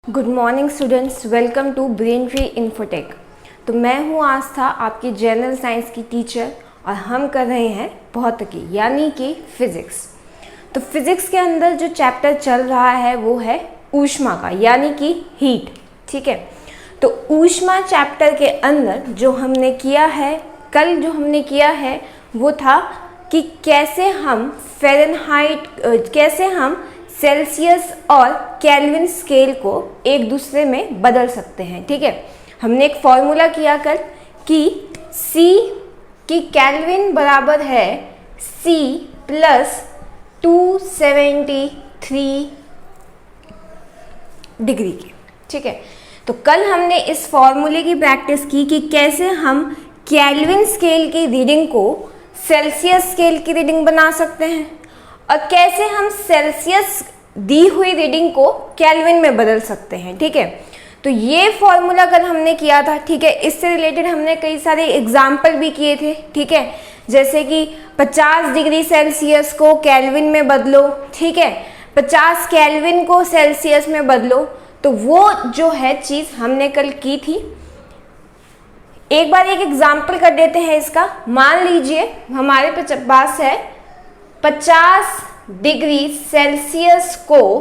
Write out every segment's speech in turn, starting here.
Good morning students, welcome to Brain Tree Infotech. तो मैं हूँ आस्था, आपकी जनरल साइंस की टीचर, और हम कर रहे हैं भौतिकी यानी कि फिज़िक्स। तो फिज़िक्स के अंदर जो चैप्टर चल रहा है वो है ऊष्मा का, यानी कि हीट। ठीक है, तो ऊष्मा चैप्टर के अंदर जो हमने किया है, कल जो हमने किया है वो था कि कैसे हम सेल्सियस और केल्विन स्केल को एक दूसरे में बदल सकते हैं। ठीक है, हमने एक फॉर्मूला किया कल कि C की केल्विन बराबर है C प्लस 273 डिग्री के। ठीक है, तो कल हमने इस फॉर्मूले की प्रैक्टिस की कि कैसे हम केल्विन स्केल की रीडिंग को सेल्सियस स्केल की रीडिंग बना सकते हैं और कैसे हम सेल्सियस दी हुई रीडिंग को केल्विन में बदल सकते हैं। ठीक है, तो ये फॉर्मूला कल हमने किया था। ठीक है, इससे रिलेटेड हमने कई सारे एग्जाम्पल भी किए थे। ठीक है, जैसे कि 50 डिग्री सेल्सियस को केल्विन में बदलो। ठीक है, 50 केल्विन को सेल्सियस में बदलो। तो वो जो है चीज़ हमने कल की थी। एक बार एक एग्जाम्पल कर देते हैं इसका। मान लीजिए हमारे पास है 50 डिग्री सेल्सियस को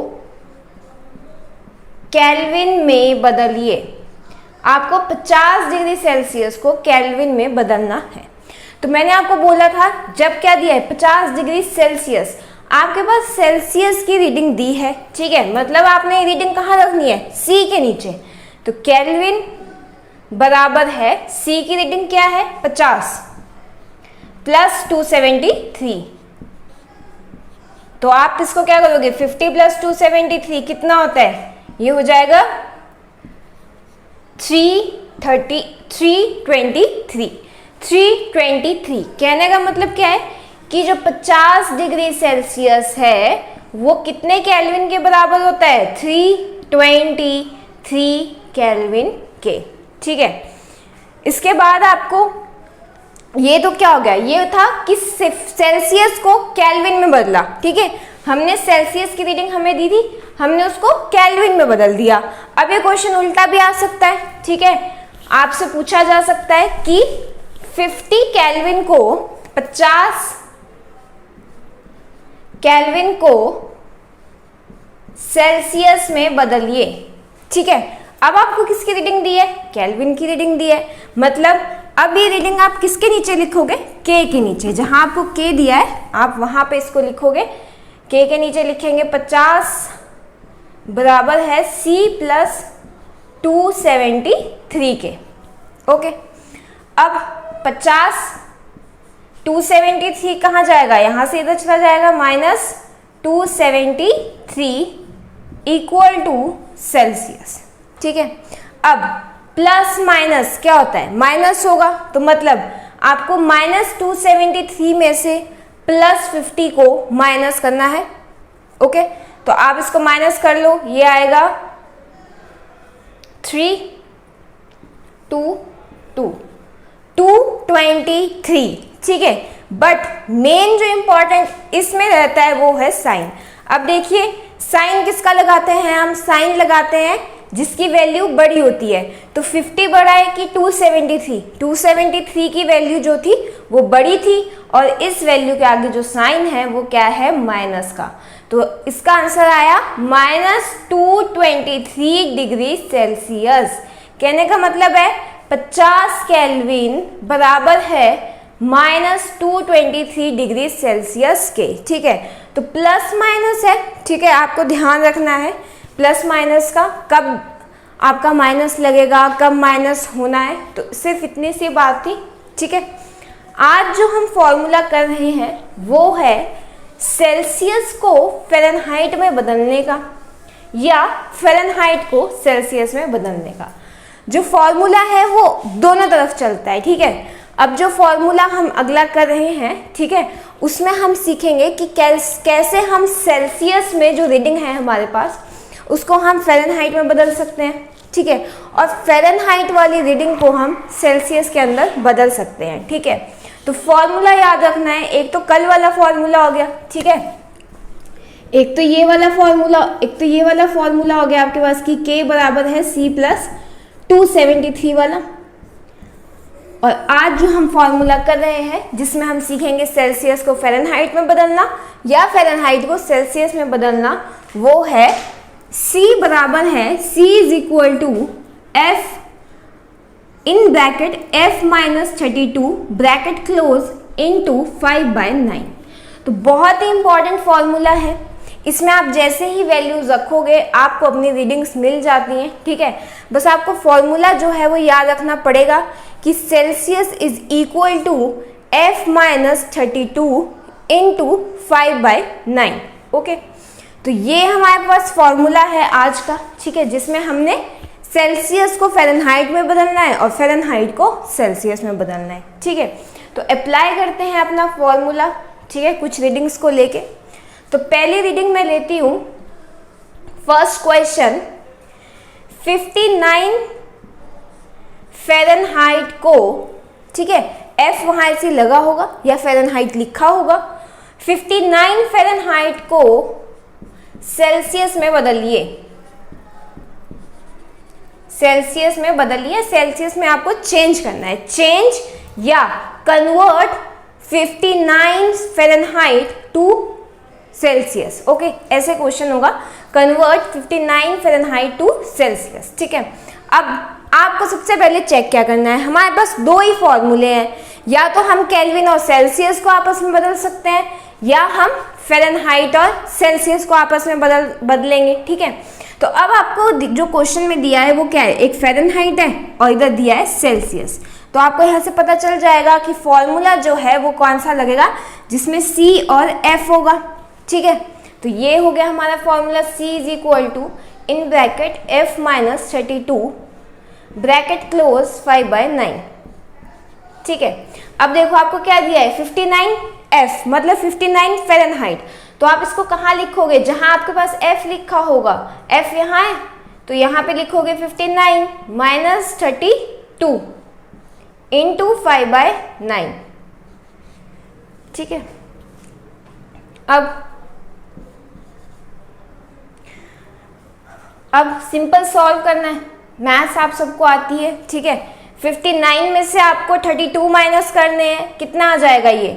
केल्विन में बदलिए। आपको 50 डिग्री सेल्सियस को केल्विन में बदलना है। तो मैंने आपको बोला था, जब क्या दिया है 50 डिग्री सेल्सियस, आपके पास सेल्सियस की रीडिंग दी है। ठीक है, मतलब आपने रीडिंग कहाँ रखनी है, C के नीचे। तो केल्विन बराबर है C की रीडिंग क्या है 50 प्लस 273। तो आप इसको क्या करोगे, 50 प्लस 273 कितना होता है, ये हो जाएगा 323। कहने का मतलब क्या है कि जो 50 डिग्री सेल्सियस है वो कितने केल्विन के बराबर होता है, 323 केल्विन के। ठीक है, इसके बाद आपको ये तो क्या हो गया, ये था कि सेल्सियस को केल्विन में बदला। ठीक है, हमने सेल्सियस की रीडिंग हमें दी थी, हमने उसको केल्विन में बदल दिया। अब ये क्वेश्चन उल्टा भी आ सकता है। ठीक है, आपसे पूछा जा सकता है कि 50 केल्विन को 50 केल्विन को सेल्सियस में बदलिए। ठीक है, अब आपको किसकी रीडिंग दी है, केल्विन की रीडिंग दी है। मतलब अब ये रीडिंग आप किसके नीचे लिखोगे, K के नीचे। जहां आपको K दिया है आप वहां पे इसको लिखोगे। K के नीचे लिखेंगे 50 बराबर है C प्लस 273 के। ओके, अब 50 273 कहाँ जाएगा, यहां से इधर चला जाएगा, माइनस 273 इक्वल टू सेल्सियस। ठीक है, अब प्लस माइनस क्या होता है, माइनस होगा। तो मतलब आपको माइनस 273 में से प्लस 50 को माइनस करना है। ओके, तो आप इसको माइनस कर लो, ये आएगा 223। ठीक है, बट मेन जो इंपॉर्टेंट इसमें रहता है वो है साइन। अब देखिए साइन किसका लगाते हैं, हम साइन लगाते हैं जिसकी वैल्यू बड़ी होती है। तो 50 बड़ा है कि 273 की वैल्यू जो थी वो बड़ी थी, और इस वैल्यू के आगे जो साइन है वो क्या है, माइनस का। तो इसका आंसर आया माइनस 223 डिग्री सेल्सियस। कहने का मतलब है 50 केल्विन बराबर है माइनस 223 डिग्री सेल्सियस के। ठीक है, तो प्लस माइनस है। ठीक है, आपको ध्यान रखना है प्लस माइनस का, कब आपका माइनस लगेगा, कब माइनस होना है। तो सिर्फ इतनी सी बात थी। ठीक है, आज जो हम फॉर्मूला कर रहे हैं वो है सेल्सियस को फ़ारेनहाइट में बदलने का या फ़ारेनहाइट को सेल्सियस में बदलने का। जो फॉर्मूला है वो दोनों तरफ चलता है। ठीक है, अब जो फॉर्मूला हम अगला कर रहे हैं, ठीक है, उसमें हम सीखेंगे कि कैसे हम सेल्सियस में जो रीडिंग है हमारे पास उसको हम फ़ारेनहाइट में बदल सकते हैं। ठीक है, और फ़ारेनहाइट वाली रीडिंग को हम सेल्सियस के अंदर बदल सकते हैं। ठीक है, तो फॉर्मूला याद रखना है। एक तो कल वाला फॉर्मूला हो गया। ठीक है, एक तो ये वाला फॉर्मूला हो गया आपके पास कि K बराबर है C प्लस 273 वाला। और आज जो हम फॉर्मूला कर रहे हैं जिसमें हम सीखेंगे सेल्सियस को फ़ारेनहाइट में बदलना या फ़ारेनहाइट को सेल्सियस में बदलना, वो है C बराबर है C is equal to F in bracket F minus 32 bracket close into 5/9। तो बहुत ही इंपॉर्टेंट फॉर्मूला है, इसमें आप जैसे ही वैल्यूज रखोगे आपको अपनी रीडिंग्स मिल जाती हैं, ठीक है। बस आपको फॉर्मूला जो है वो याद रखना पड़ेगा कि Celsius is equal to F minus 32 into 5/9। Okay, तो ये हमारे पास फॉर्मूला है आज का, ठीक है, जिसमें हमने सेल्सियस को फ़ारेनहाइट में बदलना है और फ़ारेनहाइट को सेल्सियस में बदलना है, ठीक है। तो अप्लाई करते हैं अपना फॉर्मूला, ठीक है, कुछ रीडिंग्स को लेके। तो पहली रीडिंग मैं लेती हूँ, फर्स्ट क्वेश्चन, 59 फ़ारेनहाइट को, ठीक है, F वहाँ ऐसे लगा होगा या फ़ारेनहाइट लिखा होगा, 59 फ़ारेनहाइट को सेल्सियस में बदलिए, सेल्सियस में बदलिए, सेल्सियस में आपको चेंज करना है, चेंज या convert 59 Fahrenheit to Celsius. Okay, ऐसे क्वेश्चन होगा, कन्वर्ट 59 फ़ारेनहाइट टू सेल्सियस, ठीक है। अब आपको सबसे पहले चेक क्या करना है, हमारे पास दो ही फॉर्मूले हैं, या तो हम केल्विन और सेल्सियस को आपस में बदल सकते हैं या हम फ़ारेनहाइट और सेल्सियस को आपस में बदलेंगे, ठीक है। तो अब आपको जो क्वेश्चन में दिया है वो क्या है, एक फ़ारेनहाइट है और इधर दिया है सेल्सियस। तो आपको यहाँ से पता चल जाएगा कि फॉर्मूला जो है वो कौन सा लगेगा, जिसमें C और F होगा, ठीक है। तो ये हो गया हमारा formula, C is equal to in bracket F minus 32 bracket close 5/9, ठीक है। अब देखो आपको क्या दिया है, 59F मतलब 59 फ़ारेनहाइट। तो आप इसको कहाँ लिखोगे, जहाँ आपके पास F लिखा होगा, F यहाँ है तो यहाँ पे लिखोगे 59 माइनस 32 इंटू 5/9, ठीक है। अब सिंपल सॉल्व करना है, मैथ्स आप सबको आती है, ठीक है। 59 में से आपको 32 माइनस करने हैं, कितना आ जाएगा, ये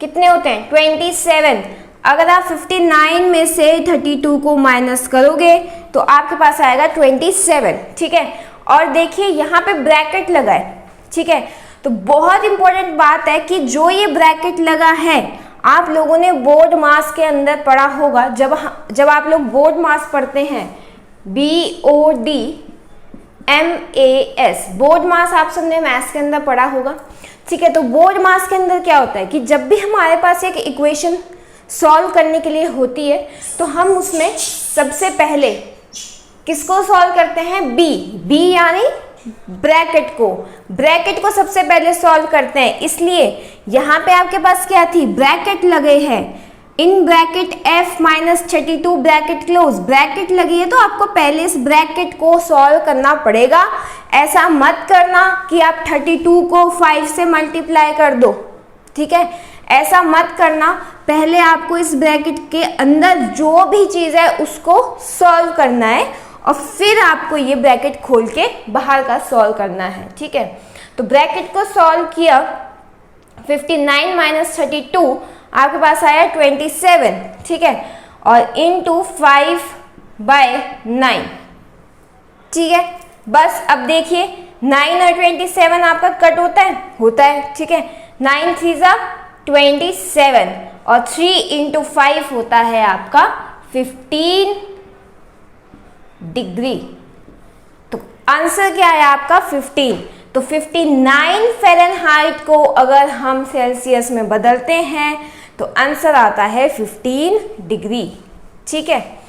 कितने होते हैं 27। अगर आप 59 में से 32 को माइनस करोगे तो आपके पास आएगा 27, ठीक है। और देखिए यहाँ पे ब्रैकेट लगा है, ठीक है। तो बहुत इंपॉर्टेंट बात है कि जो ये ब्रैकेट लगा है, आप लोगों ने बोर्ड मास के अंदर पढ़ा होगा, जब आप लोग बोर्ड मास पढ़ते हैं, BODMAS, बोर्ड मास आप सबने मैथ्स के अंदर पढ़ा होगा, ठीक है। तो बोर्ड मास के अंदर क्या होता है कि जब भी हमारे पास एक इक्वेशन सॉल्व करने के लिए होती है तो हम उसमें सबसे पहले किसको सॉल्व करते हैं, बी यानी ब्रैकेट को सबसे पहले सॉल्व करते हैं। इसलिए यहाँ पे आपके पास क्या थी, ब्रैकेट लगे हैं, इन bracket F minus 32 bracket close, bracket लगी है तो आपको पहले इस ब्रैकेट को सॉल्व करना पड़ेगा। ऐसा मत करना कि आप 32 को 5 से मल्टीप्लाई कर दो, ठीक है, ऐसा मत करना। पहले आपको इस ब्रैकेट के अंदर जो भी चीज़ है उसको सॉल्व करना है और फिर आपको ये ब्रैकेट खोल के बाहर का सॉल्व करना है, ठीक है। तो ब्रैकेट को सॉल्व किया, 59 माइनस 32 आपके पास आया 27, ठीक है, और इंटू 5/9, ठीक है। बस अब देखिए 9 और 27 आपका कट होता है, ठीक है। 9 3 27 और 3 इंटू 5 होता है आपका 15 डिग्री। तो आंसर क्या है आपका 15। तो 59 फ़ारेनहाइट को अगर हम सेल्सियस में बदलते हैं तो आंसर आता है 15 डिग्री, ठीक है।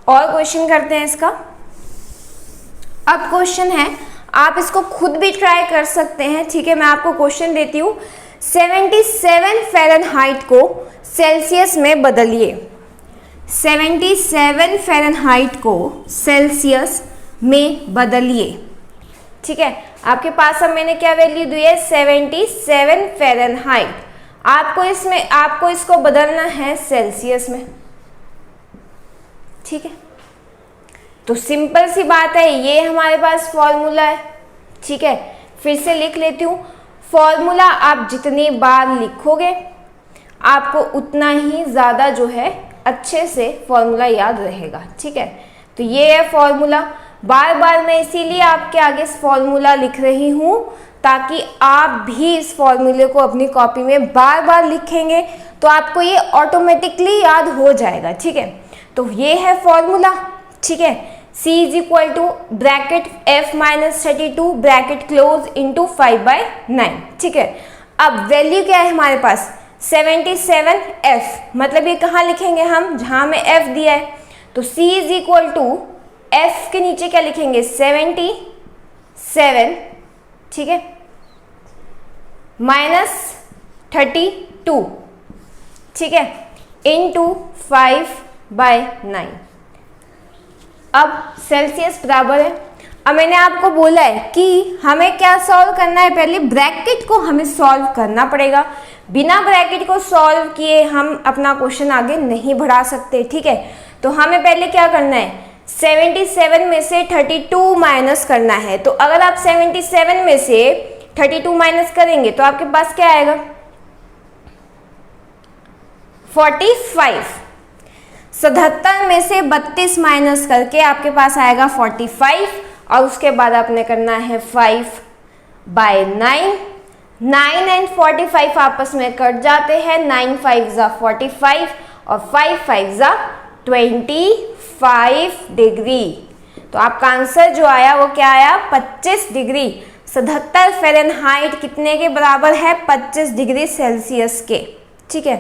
और क्वेश्चन करते हैं इसका। अब क्वेश्चन है, आप इसको खुद भी ट्राई कर सकते हैं, ठीक है। मैं आपको क्वेश्चन देती हूँ, 77 फ़ारेनहाइट को सेल्सियस में बदलिए, 77 फ़ारेनहाइट को सेल्सियस में बदलिए, ठीक है। आपके पास अब मैंने क्या वैल्यू दी है, 77 फ़ारेनहाइट। आपको इसको बदलना है सेल्सियस में, ठीक है, तो सिंपल सी बात है, ये हमारे पास फॉर्मूला है। ठीक है, फिर से लिख लेती हूँ। फॉर्मूला आप जितनी बार लिखोगे आपको उतना ही ज़्यादा जो है अच्छे से फॉर्मूला याद रहेगा। ठीक है, तो ये है फॉर्मूला। बार बार मैं इसीलिए आपके आगे इस फॉर्मूला लिख रही हूँ ताकि आप भी इस फॉर्मूले को अपनी कॉपी में बार बार लिखेंगे तो आपको ये ऑटोमेटिकली याद हो जाएगा। ठीक है, तो ये है फॉर्मूला। ठीक है, C is equal to bracket F minus 32 bracket close into 5/9। ठीक है, अब वैल्यू क्या है हमारे पास 77F, मतलब ये कहाँ लिखेंगे हम, जहाँ हमें F दिया है। तो C is equal to F के नीचे क्या लिखेंगे 77, ठीक है, माइनस 32, ठीक है, इंटू 5/9। अब सेल्सियस बराबर है। अब मैंने आपको बोला है कि हमें क्या सॉल्व करना है, पहले ब्रैकेट को हमें सॉल्व करना पड़ेगा। बिना ब्रैकेट को सॉल्व किए हम अपना क्वेश्चन आगे नहीं बढ़ा सकते। ठीक है, तो हमें पहले क्या करना है 77 में से 32 माइनस करना है। तो अगर आप 77 में से 32 माइनस करेंगे तो आपके पास क्या आएगा 45। 77 में से 32 माइनस करके आपके पास आएगा 45 और उसके बाद आपने करना है 5/9। 9 एंड 45 आपस में कट जाते हैं, 9 5 ज़ा 45 और 5 5 ज़ा 25 डिग्री। तो आपका आंसर जो आया वो क्या आया 25 डिग्री। 77 फ़ारेनहाइट कितने के बराबर है 25 डिग्री सेल्सियस के। ठीक है,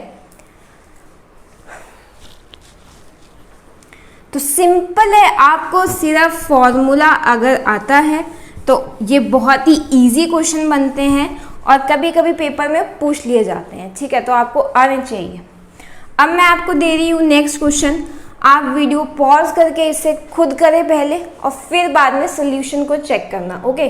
तो सिंपल है, आपको सिर्फ फॉर्मूला अगर आता है तो ये बहुत ही इजी क्वेश्चन बनते हैं और कभी कभी पेपर में पूछ लिए जाते हैं। ठीक है, तो आपको आने चाहिए। अब मैं आपको दे रही हूँ नेक्स्ट क्वेश्चन। आप वीडियो पॉज करके इसे खुद करें पहले और फिर बाद में सोल्यूशन को चेक करना। ओके,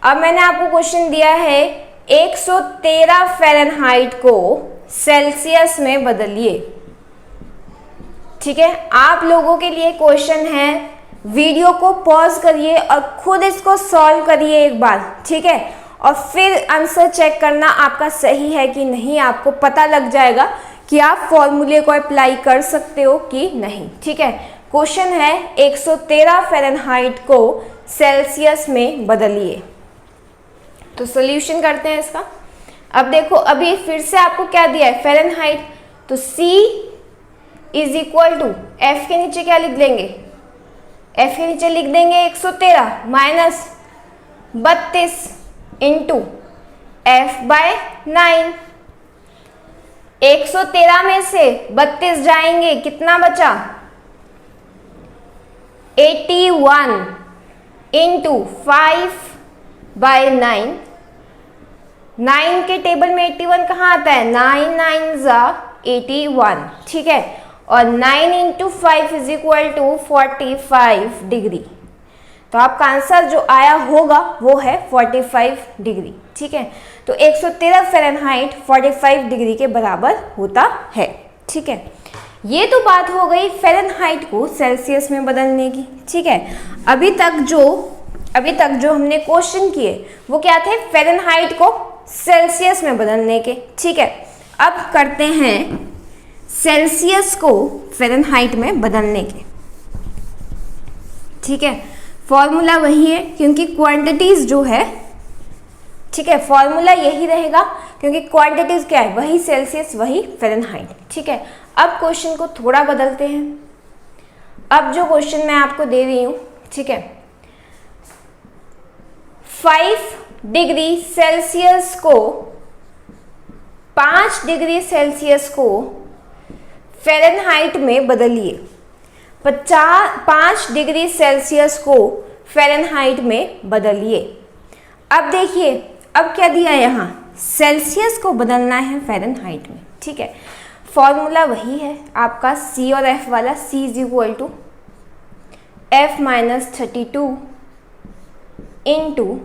अब मैंने आपको क्वेश्चन दिया है 113 फ़ारेनहाइट को सेल्सियस में बदलिए। ठीक है, आप लोगों के लिए क्वेश्चन है, वीडियो को पॉज करिए और खुद इसको सॉल्व करिए एक बार। ठीक है, और फिर आंसर चेक करना आपका सही है कि नहीं, आपको पता लग जाएगा कि आप फॉर्मूले को अप्लाई कर सकते हो कि नहीं। ठीक है, क्वेश्चन है 113 फ़ारेनहाइट को सेल्सियस में बदलिए। तो सॉल्यूशन करते हैं इसका। अब देखो, अभी फिर से आपको क्या दिया है फ़ारेनहाइट, तो C is equal to F के नीचे क्या लिख देंगे, F के नीचे लिख देंगे 113 माइनस 32 इंटू F/9। 113 में से 32 जाएंगे, कितना बचा 81 इंटू 5/9। 9 के टेबल में 81 कहाँ आता है, 9 9 ज़ा 81। ठीक है, और 9 into 5 is equal to 45 degree. तो आपका आंसर जो आया होगा वो है 45 डिग्री। ठीक है, तो 113 फ़ारेनहाइट 45 डिग्री के बराबर होता है। ठीक है, ये तो बात हो गई फ़ारेनहाइट को सेल्सियस में बदलने की। ठीक है, अभी तक जो हमने क्वेश्चन किए वो क्या थे, फ़ारेनहाइट को सेल्सियस में बदलने के। ठीक है, अब करते हैं सेल्सियस को फ़ारेनहाइट में बदलने के। ठीक है, फॉर्मूला वही है क्योंकि क्वांटिटीज जो है, ठीक है, फॉर्मूला यही रहेगा क्योंकि क्वांटिटीज क्या है, वही सेल्सियस वही फ़ारेनहाइट। ठीक है, अब क्वेश्चन को थोड़ा बदलते हैं। अब जो क्वेश्चन मैं आपको दे रही हूँ, ठीक है, 5 डिग्री सेल्सियस को 5 डिग्री सेल्सियस को फ़ारेनहाइट में बदलिए। 5 डिग्री सेल्सियस को फ़ारेनहाइट में बदलिए। अब देखिए, अब क्या दिया है यहाँ, सेल्सियस को बदलना है फ़ारेनहाइट में। ठीक है, फॉर्मूला वही है आपका C और F वाला। C is equal to F minus 32 into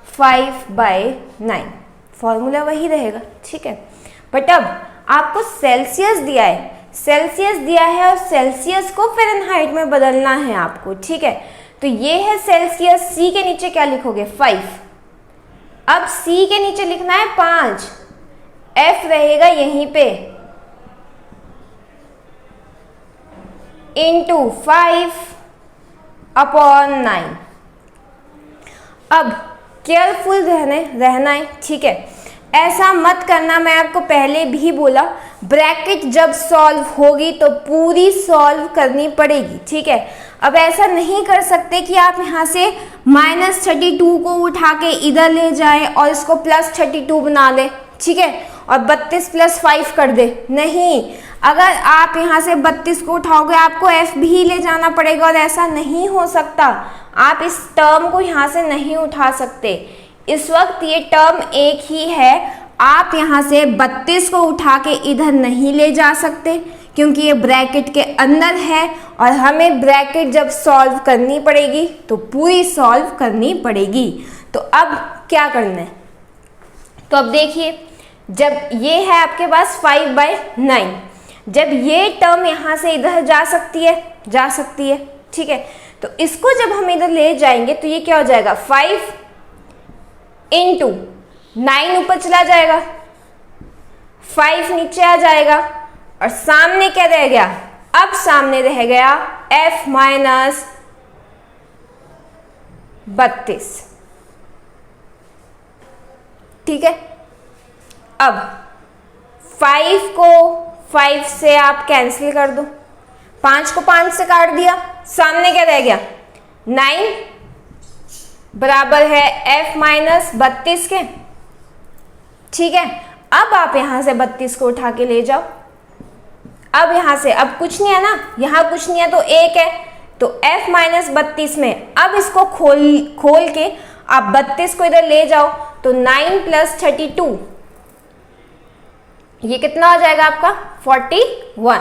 5/9। Formula वही रहेगा। ठीक है, बट अब आपको सेल्सियस दिया है, सेल्सियस दिया है और सेल्सियस को फ़ारेनहाइट में बदलना है आपको, ठीक है। तो ये है सेल्सियस, सी के नीचे क्या लिखोगे 5, अब सी के नीचे लिखना है 5, एफ रहेगा यहीं पे इंटू 5/9। अब केयरफुल रहना है, ठीक है। ऐसा मत करना, मैं आपको पहले भी बोला, ब्रैकेट जब सॉल्व होगी तो पूरी सॉल्व करनी पड़ेगी, ठीक है। अब ऐसा नहीं कर सकते कि आप यहाँ से -32 को उठा के इधर ले जाए और इसको +32 बना ले, ठीक है, और 32 + 5 कर दे, नहीं। अगर आप यहाँ से 32 को उठाओगे आपको एफ भी ले जाना पड़ेगा और ऐसा नहीं हो सकता। आप इस टर्म को यहाँ से नहीं उठा सकते। इस वक्त ये टर्म एक ही है, आप यहाँ से 32 को उठा के इधर नहीं ले जा सकते क्योंकि ये ब्रैकेट के अंदर है और हमें ब्रैकेट जब सॉल्व करनी पड़ेगी तो पूरी सॉल्व करनी पड़ेगी। तो अब क्या करना है, तो अब देखिए, जब ये है आपके पास 5/9, जब ये टर्म यहाँ से इधर जा सकती है, ठीक है। तो इसको जब हम इधर ले जाएंगे तो ये क्या हो जाएगा, 5 × 9 ऊपर चला जाएगा, 5 नीचे आ जाएगा और सामने क्या रह गया, अब सामने रह गया f - 32, ठीक है। अब 5 को 5 से आप कैंसिल कर दो, 5 को 5 से काट दिया, सामने क्या रह गया 9 बराबर है f - 32 के, ठीक है। अब आप यहां से 32 को उठा के ले जाओ, अब यहां से अब कुछ नहीं है ना, यहां कुछ नहीं है तो 1 है, तो f - 32 में अब इसको खोल के आप 32 को इधर ले जाओ तो 9 + 32 ये कितना हो जाएगा आपका 41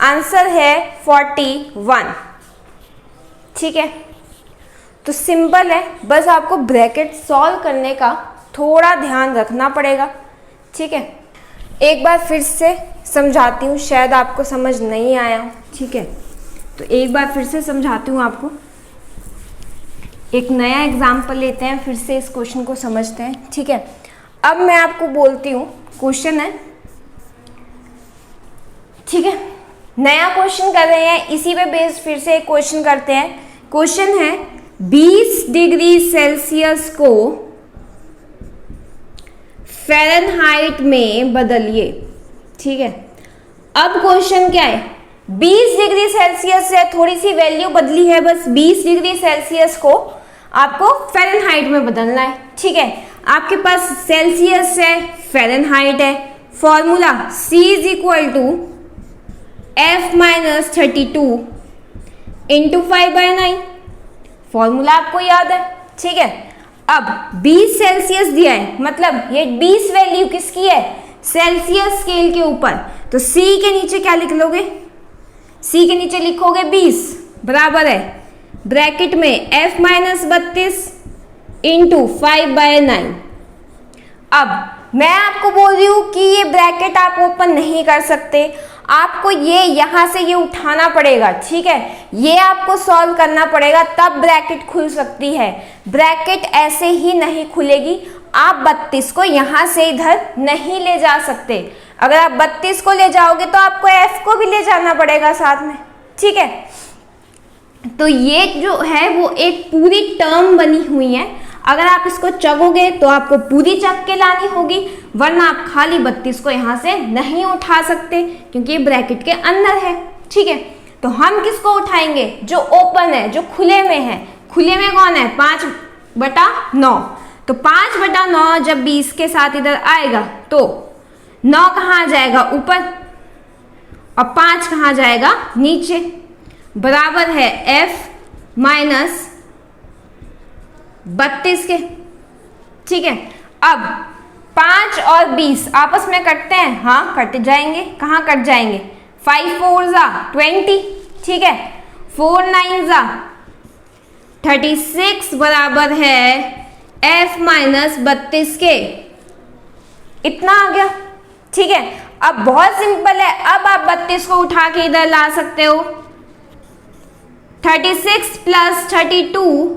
आंसर है 41, ठीक है। तो सिंपल है, बस आपको ब्रैकेट सॉल्व करने का थोड़ा ध्यान रखना पड़ेगा, ठीक है। एक बार फिर से समझाती हूँ, शायद आपको समझ नहीं आया हो, ठीक है। तो एक बार फिर से समझाती हूँ आपको, एक नया एग्जाम्पल लेते हैं, फिर से इस क्वेश्चन को समझते हैं, ठीक है। अब मैं आपको बोलती हूँ, क्वेश्चन है, ठीक है, नया क्वेश्चन कर रहे हैं, इसी पे बेस्ड फिर से एक क्वेश्चन करते हैं। क्वेश्चन है 20 डिग्री सेल्सियस को फ़ारेनहाइट में बदलिए, ठीक है। अब क्वेश्चन क्या है, 20 डिग्री सेल्सियस से थोड़ी सी वैल्यू बदली है, बस 20 डिग्री सेल्सियस को आपको फ़ारेनहाइट में बदलना है, ठीक है। आपके पास सेल्सियस है, फ़ारेनहाइट है, फॉर्मूला C = F - 32 × 5/9, फॉर्मूला आपको याद है, ठीक है। अब 20 सेल्सियस दिया है, मतलब ये 20 वैल्यू किसकी है, सेल्सियस स्केल के ऊपर, तो C के नीचे क्या लिख लोगे, C के नीचे लिखोगे 20 बराबर है ब्रैकेट में f - 32 × 5/9। अब मैं आपको बोल रही हूँ कि ये ब्रैकेट आप ओपन नहीं कर सकते, आपको ये यहाँ से ये उठाना पड़ेगा, ठीक है। ये आपको सॉल्व करना पड़ेगा, तब ब्रैकेट खुल सकती है। ब्रैकेट ऐसे ही नहीं खुलेगी, आप 32 को यहाँ से इधर नहीं ले जा सकते। अगर आप 32 को ले जाओगे तो आपको f को भी ले जाना पड़ेगा साथ में, ठीक है। तो ये जो है वो एक पूरी टर्म बनी हुई है, अगर आप इसको चगोगे तो आपको पूरी चग के लानी होगी, वरना आप खाली 32 को यहाँ से नहीं उठा सकते क्योंकि ये ब्रैकेट के अंदर है, ठीक है। तो हम किसको उठाएंगे, जो ओपन है, जो खुले में है। खुले में कौन है, 5/9, तो 5/9 जब 20 के साथ इधर आएगा तो 9 कहाँ आ जाएगा, ऊपर, और 5 कहाँ जाएगा, नीचे, बराबर है f - 32 के, ठीक है। अब 5 और 20 आपस में कटते हैं, हाँ कट जाएंगे, कहाँ कट जाएंगे, 5 4 = 20, ठीक है, 4 9 = 36 बराबर है f - 32 के, इतना आ गया, ठीक है। अब बहुत सिंपल है, अब आप 32 को उठा के इधर ला सकते हो। 36 प्लस 32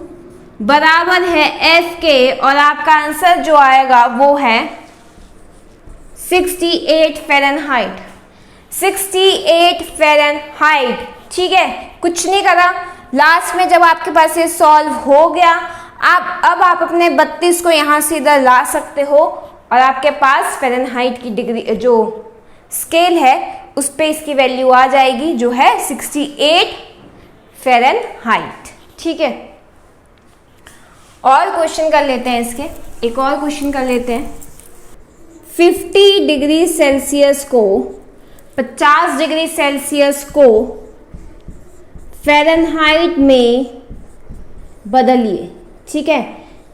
बराबर है एफ के, और आपका आंसर जो आएगा वो है 68 फ़ारेनहाइट। 68 फ़ारेनहाइट, ठीक है। कुछ नहीं करा, लास्ट में जब आपके पास ये सॉल्व हो गया, अब आप अपने 32 को यहाँ से इधर ला सकते हो, और आपके पास फ़ारेनहाइट की डिग्री जो स्केल है उस पे इसकी वैल्यू आ जाएगी, जो है 68 फ़ारेनहाइट, ठीक है। और क्वेश्चन कर लेते हैं इसके, एक और क्वेश्चन कर लेते हैं। 50 डिग्री सेल्सियस को 50 डिग्री सेल्सियस को फ़ारेनहाइट में बदलिए, ठीक है।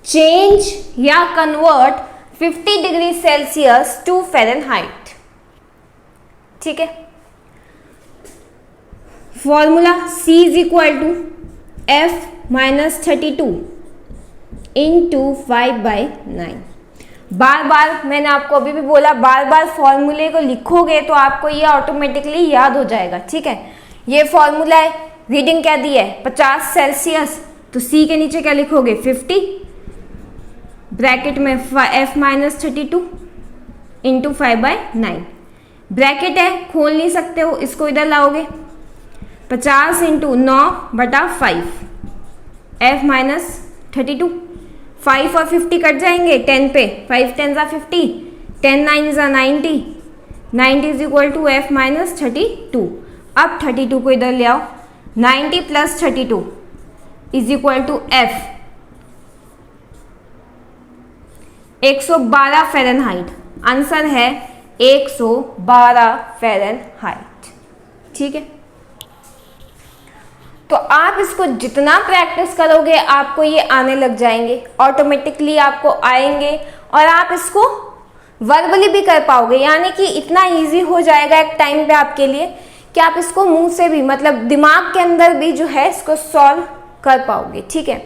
चेंज या convert 50 degree Celsius to Fahrenheit, ठीक है। Formula C is equal to F-32 into 5/9। बार बार मैंने आपको अभी भी बोला, बार बार फॉर्मूले को लिखोगे तो आपको ये ऑटोमेटिकली याद हो जाएगा, ठीक है। ये फॉर्मूला है, रीडिंग क्या दी है 50 सेल्सियस, तो C के नीचे क्या लिखोगे 50, ब्रैकेट में F-32 इंटू 5/9। ब्रैकेट है, खोल नहीं सकते हो, इसको इधर लाओगे, 50 इंटू 9/5 F-32, 5 और 50 कट जाएंगे 10 पे, 5 10 ज़ा 50, 10 9 ज़ा 90, 90 इज इक्वल टू F-32। अब 32 को इधर ले आओ, 90 plus 32 is equal to F 112 Fahrenheit. Answer है 112 फ़ारेनहाइट, ठीक है। तो आप इसको जितना प्रैक्टिस करोगे आपको ये आने लग जाएंगे, ऑटोमेटिकली आपको आएंगे, और आप इसको वर्बली भी कर पाओगे, यानी कि इतना इजी हो जाएगा एक टाइम पे आपके लिए कि आप इसको मुंह से भी, मतलब दिमाग के अंदर भी जो है इसको सॉल्व कर पाओगे, ठीक है।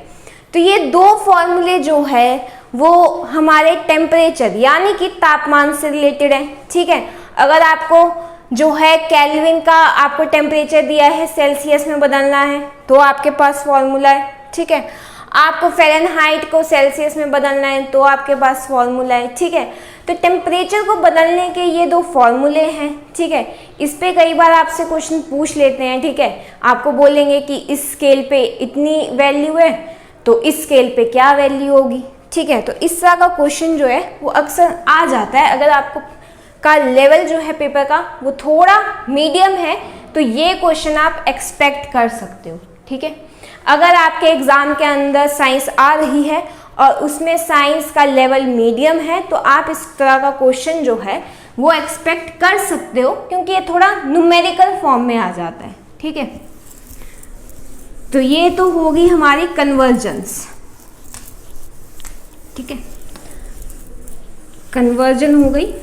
तो ये दो फॉर्मूले जो है वो हमारे टेम्परेचर यानी कि तापमान से रिलेटेड है, ठीक है। अगर आपको जो है केल्विन का आपको टेम्परेचर दिया है, सेल्सियस में बदलना है तो आपके पास फॉर्मूला है, ठीक है। आपको फ़ारेनहाइट को सेल्सियस में बदलना है तो आपके पास फॉर्मूला है, ठीक है। तो टेम्परेचर को बदलने के ये दो फॉर्मूले हैं, ठीक है। इस पे कई बार आपसे क्वेश्चन पूछ लेते हैं, ठीक है। आपको बोलेंगे कि इस स्केल पे इतनी वैल्यू है तो इस स्केल पे क्या वैल्यू होगी, ठीक है। तो इस तरह का क्वेश्चन जो है वो अक्सर आ जाता है। अगर आपको का लेवल जो है पेपर का वो थोड़ा मीडियम है तो ये क्वेश्चन आप एक्सपेक्ट कर सकते हो, ठीक है। अगर आपके एग्जाम के अंदर साइंस आ रही है और उसमें साइंस का लेवल मीडियम है तो आप इस तरह का क्वेश्चन जो है वो एक्सपेक्ट कर सकते हो, क्योंकि ये थोड़ा न्यूमेरिकल फॉर्म में आ जाता है, ठीक है। तो ये तो होगी हमारी कन्वर्जेंस, ठीक है, कन्वर्जन हो गई।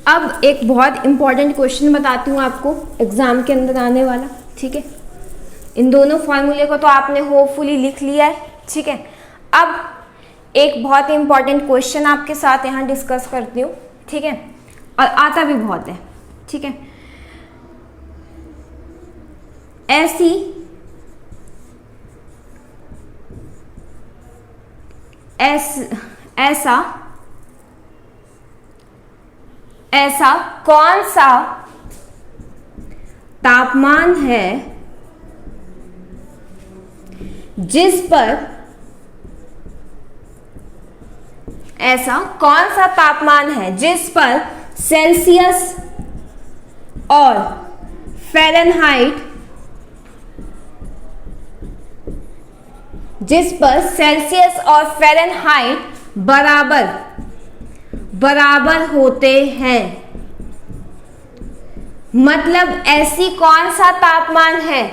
अब एक बहुत इंपॉर्टेंट क्वेश्चन बताती हूँ आपको एग्जाम के अंदर आने वाला, ठीक है। इन दोनों फॉर्मूले को तो आपने होपफुली लिख लिया है, ठीक है। अब एक बहुत इंपॉर्टेंट क्वेश्चन आपके साथ यहाँ डिस्कस करती हूँ, ठीक है, और आता भी बहुत है, ठीक है। ऐसा कौन सा तापमान है जिस पर ऐसा कौन सा तापमान है जिस पर सेल्सियस और फ़ारेनहाइट बराबर होते हैं। मतलब ऐसी कौन सा तापमान है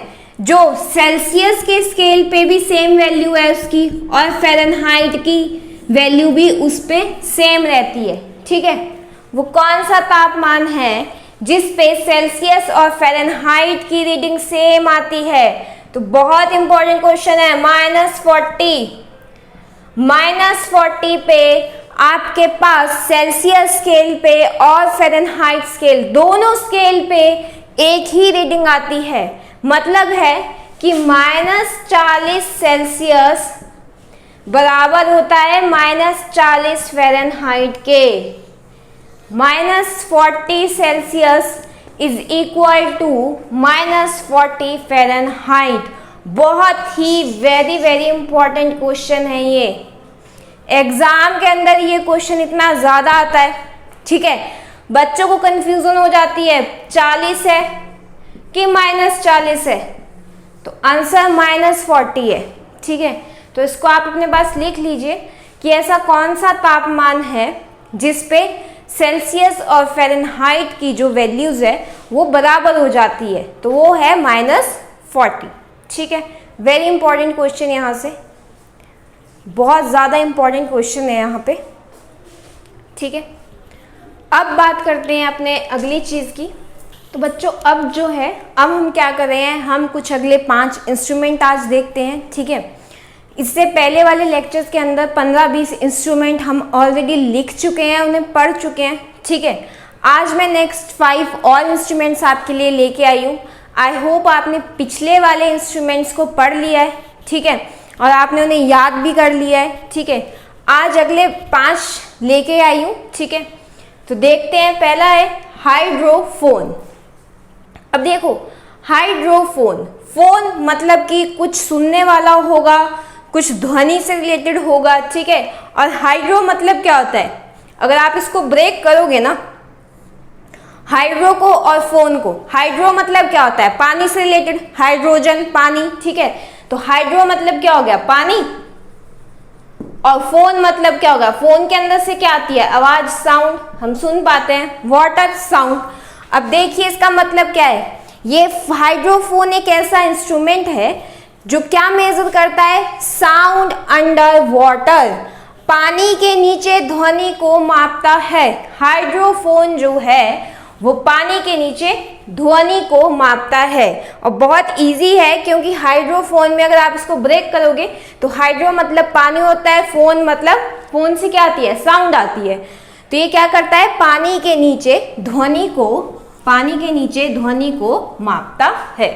जो सेल्सियस के स्केल पे भी सेम वैल्यू है उसकी और फ़ारेनहाइट की वैल्यू भी उस पे सेम रहती है, ठीक है। वो कौन सा तापमान है जिस पे सेल्सियस और फ़ारेनहाइट की रीडिंग सेम आती है। तो बहुत इंपॉर्टेंट क्वेश्चन है। -40 पे आपके पास सेल्सियस स्केल पे और फ़ारेनहाइट स्केल, दोनों स्केल पे एक ही रीडिंग आती है। मतलब है कि -40 सेल्सियस बराबर होता है -40 फ़ारेनहाइट के। -40 Celsius is equal to -40 Fahrenheit. बहुत ही वेरी वेरी इंपॉर्टेंट क्वेश्चन है ये। एग्जाम के अंदर ये क्वेश्चन इतना ज़्यादा आता है, ठीक है। बच्चों को कंफ्यूजन हो जाती है 40 है कि -40 है, तो आंसर -40 है, ठीक है। तो इसको आप अपने पास लिख लीजिए कि ऐसा कौन सा तापमान है जिस पे सेल्सियस और फ़ारेनहाइट की जो वैल्यूज़ है वो बराबर हो जाती है, तो वो है -40, ठीक है। वेरी इंपॉर्टेंट क्वेश्चन, यहाँ से बहुत ज़्यादा इंपॉर्टेंट क्वेश्चन है यहाँ पे, ठीक है। अब बात करते हैं अपने अगली चीज़ की। तो बच्चों अब जो है, अब हम क्या कर रहे हैं, हम कुछ अगले 5 इंस्ट्रूमेंट आज देखते हैं, ठीक है। इससे पहले वाले लेक्चर्स के अंदर 15-20 इंस्ट्रूमेंट हम ऑलरेडी लिख चुके हैं, उन्हें पढ़ चुके हैं, ठीक है। आज मैं नेक्स्ट 5 और इंस्ट्रूमेंट्स आपके लिए लेके आई हूँ। आई होप आपने पिछले वाले इंस्ट्रूमेंट्स को पढ़ लिया है, ठीक है, और आपने उन्हें याद भी कर लिया है, ठीक है। आज अगले 5 लेके आई हूँ, ठीक है। तो देखते हैं, पहला है हाइड्रोफोन। अब देखो, हाइड्रोफोन, फोन मतलब कि कुछ सुनने वाला होगा, कुछ ध्वनि से रिलेटेड होगा, ठीक है। और हाइड्रो मतलब क्या होता है, अगर आप इसको ब्रेक करोगे ना, हाइड्रो को और फोन को, हाइड्रो मतलब क्या होता है, पानी से रिलेटेड, हाइड्रोजन पानी, ठीक है। तो हाइड्रो मतलब क्या हो गया, पानी, और फोन मतलब क्या होगा, फोन के अंदर से क्या आती है, आवाज, साउंड, हम सुन पाते हैं, वाटर साउंड। अब देखिए इसका मतलब क्या है, ये हाइड्रोफोन एक ऐसा इंस्ट्रूमेंट है जो क्या मेजर करता है, साउंड अंडर वाटर, पानी के नीचे ध्वनि को मापता है। हाइड्रोफोन जो है वो पानी के नीचे ध्वनि को मापता है, और बहुत इजी है क्योंकि हाइड्रोफोन में अगर आप इसको ब्रेक करोगे तो हाइड्रो मतलब पानी होता है, फोन मतलब फोन से क्या आती है, साउंड आती है। तो ये क्या करता है, पानी के नीचे ध्वनि को मापता है।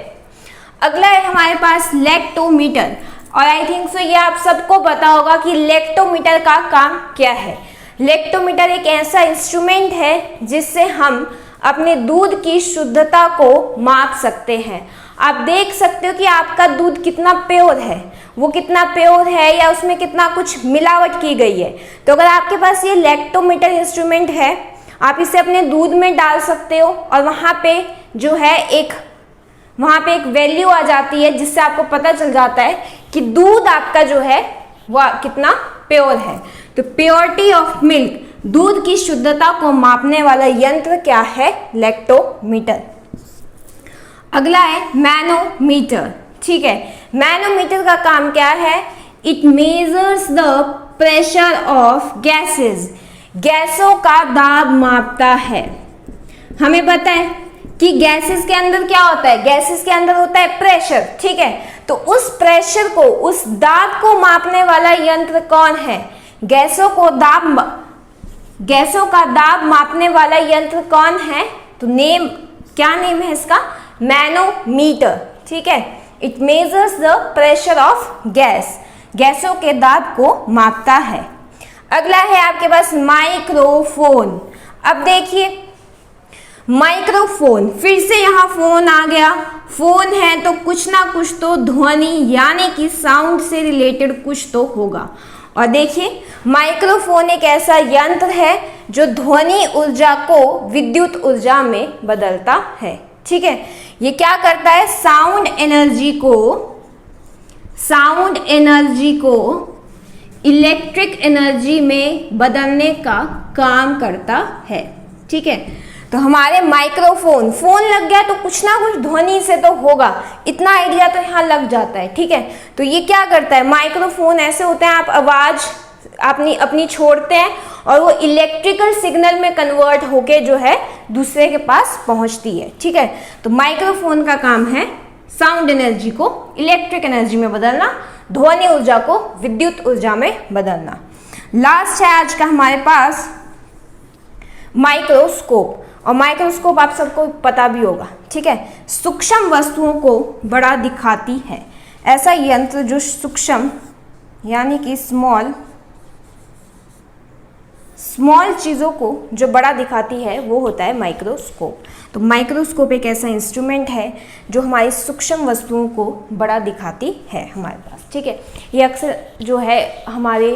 अगला है हमारे पास लेक्टोमीटर, और आई थिंक सो ये आप सबको पता होगा कि लेक्टोमीटर का काम क्या है। लेक्टोमीटर एक ऐसा इंस्ट्रूमेंट है जिससे हम अपने दूध की शुद्धता को माप सकते हैं। आप देख सकते हो कि आपका दूध कितना प्योर है, वो कितना प्योर है या उसमें कितना कुछ मिलावट की गई है। तो अगर आपके पास ये लेक्टोमीटर इंस्ट्रूमेंट है, आप इसे अपने दूध में डाल सकते हो, और वहाँ पे जो है एक वैल्यू आ जाती है जिससे आपको पता चल जाता है कि दूध आपका जो है वह कितना प्योर है। तो प्योरिटी ऑफ मिल्क, दूध की शुद्धता को मापने वाला यंत्र क्या है, लेक्टोमीटर। अगला है मैनोमीटर, ठीक है। मैनोमीटर का काम क्या है, it measures the pressure of gases, गैसों का दाब मापता है। हमें पता है कि गैसेस के अंदर क्या होता है, गैसेस के अंदर होता है प्रेशर, ठीक है। तो उस प्रेशर को, उस दाब को मापने वाला यंत्र कौन है, गैसों का दाब मापने वाला यंत्र कौन है, तो क्या नेम है इसका, मैनोमीटर, ठीक है। It measures the pressure of gas, गैसों के दाब को मापता है। अगला है आपके पास माइक्रोफोन। अब देखिए माइक्रोफोन, फिर से यहाँ फोन आ गया, फोन है तो कुछ ना कुछ तो ध्वनि यानी कि साउंड से रिलेटेड कुछ तो होगा। और देखिए माइक्रोफोन एक ऐसा यंत्र है जो ध्वनि ऊर्जा को विद्युत ऊर्जा में बदलता है, ठीक है। ये क्या करता है, साउंड एनर्जी को इलेक्ट्रिक एनर्जी में बदलने का काम करता है, ठीक है। तो हमारे माइक्रोफोन, फोन लग गया तो कुछ ना कुछ ध्वनि से तो होगा, इतना आइडिया तो यहाँ लग जाता है, ठीक है। तो ये क्या करता है, माइक्रोफोन ऐसे होते हैं, आप आवाज अपनी छोड़ते हैं और वो इलेक्ट्रिकल सिग्नल में कन्वर्ट होके जो है दूसरे के पास पहुंचती है, ठीक है। तो माइक्रोफोन का काम है साउंड एनर्जी को इलेक्ट्रिक एनर्जी में बदलना, ध्वनि ऊर्जा को विद्युत ऊर्जा में बदलना। लास्ट है आज का हमारे पास माइक्रोस्कोप। और माइक्रोस्कोप आप सबको पता भी होगा, ठीक है, सूक्ष्म वस्तुओं को बड़ा दिखाती है। ऐसा यंत्र जो सूक्ष्म यानी कि स्मॉल चीज़ों को जो बड़ा दिखाती है वो होता है माइक्रोस्कोप। तो माइक्रोस्कोप एक ऐसा इंस्ट्रूमेंट है जो हमारी सूक्ष्म वस्तुओं को बड़ा दिखाती है हमारे पास, ठीक है। ये अक्सर जो है हमारे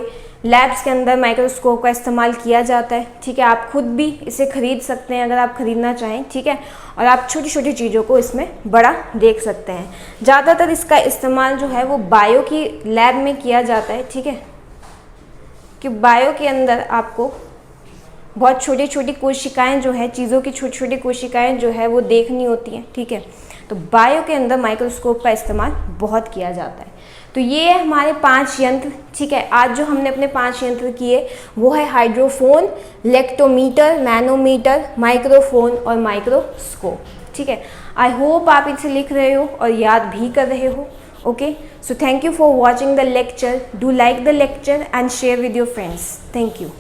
लैब्स के अंदर माइक्रोस्कोप का इस्तेमाल किया जाता है, ठीक है। आप खुद भी इसे खरीद सकते हैं अगर आप खरीदना चाहें, ठीक है। और आप छोटी छोटी चीज़ों को इसमें बड़ा देख सकते हैं। ज़्यादातर इसका इस्तेमाल जो है वो बायो की लैब में किया जाता है, ठीक है, कि बायो के अंदर आपको बहुत छोटी छोटी कोशिकाएं जो है, चीज़ों की छोटी छोटी कोशिकाएं जो है वो देखनी होती हैं, ठीक है। तो बायो के अंदर माइक्रोस्कोप का इस्तेमाल बहुत किया जाता है। तो ये हमारे 5 यंत्र, ठीक है। आज जो हमने अपने 5 यंत्र किए वो है हाइड्रोफोन, लेक्टोमीटर, मैनोमीटर, माइक्रोफोन और माइक्रोस्कोप, ठीक है। आई होप आप इसे लिख रहे हो और याद भी कर रहे हो। Okay, so thank you for watching the lecture. Do like the lecture and share with your friends. Thank you.